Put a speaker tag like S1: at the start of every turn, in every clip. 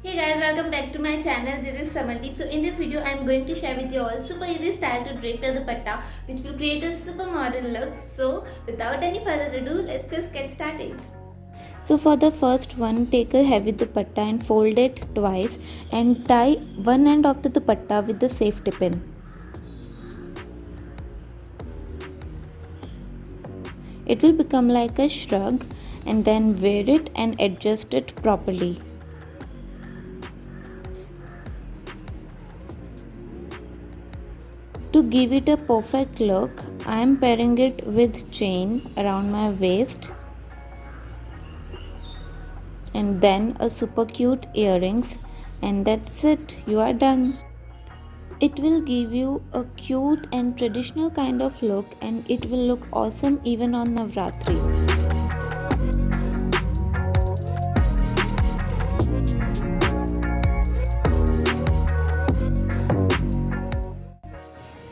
S1: Hey guys, welcome back to my channel. This is Samandeep. So in this video, I am going to share with you all super easy style to drape your dupatta, which will create a super modern look. So without any further ado, let's just get started.
S2: So for the first one, take a heavy dupatta and fold it twice and tie one end of the dupatta with the safety pin. It will become like a shrug, and then wear it and adjust it properly. To give it a perfect look, I am pairing it with chain around my waist and then a super cute earrings, and that's it, you are done. It will give you a cute and traditional kind of look, and it will look awesome even on Navratri.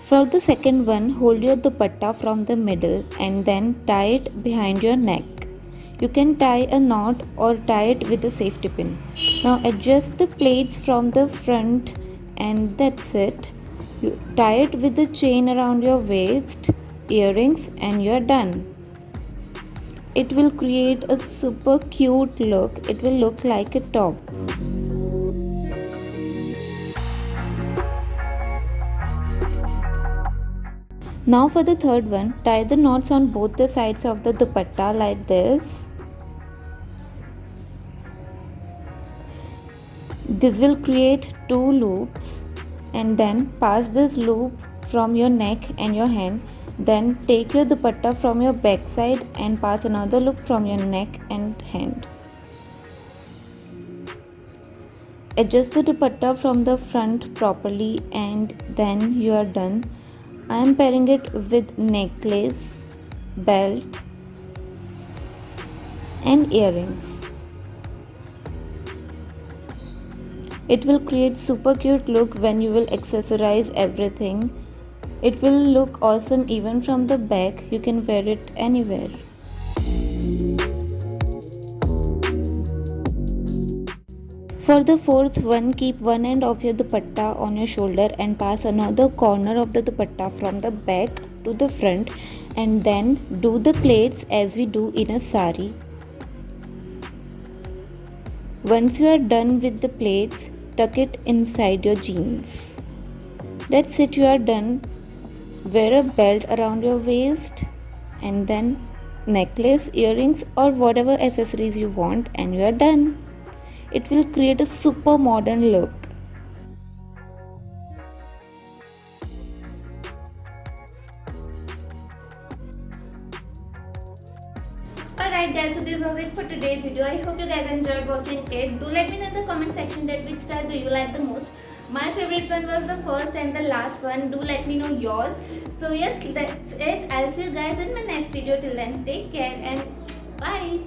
S2: For the second one, hold your dupatta from the middle and then tie it behind your neck. You can tie a knot or tie it with a safety pin. Now adjust the plaits from the front, and that's it. You tie it with the chain around your waist, earrings, and you're done. It will create a super cute look. It will look like a top. Now for the third one, tie the knots on both the sides of the dupatta like this. This will create two loops, and then pass this loop from your neck and your hand. Then take your dupatta from your back side and pass another loop from your neck and hand. Adjust the dupatta from the front properly, and then you are done. I am pairing it with necklace, belt, and earrings. It will create super cute look when you will accessorize everything. It will look awesome even from the back. You can wear it anywhere. For the fourth one, keep one end of your dupatta on your shoulder and pass another corner of the dupatta from the back to the front, and then do the plaits as we do in a sari. Once you are done with the plaits, tuck it inside your jeans. That's it, you are done. Wear a belt around your waist and then necklace, earrings, or whatever accessories you want, and you are done. It will create a super modern look.
S1: Alright guys, so this was it for today's video. I hope you guys enjoyed watching it. Do let me know in the comment section that which style do you like the most. My favorite one was the first and the last one. Do let me know yours. So yes, that's it. I'll see you guys in my next video. Till then, take care and bye.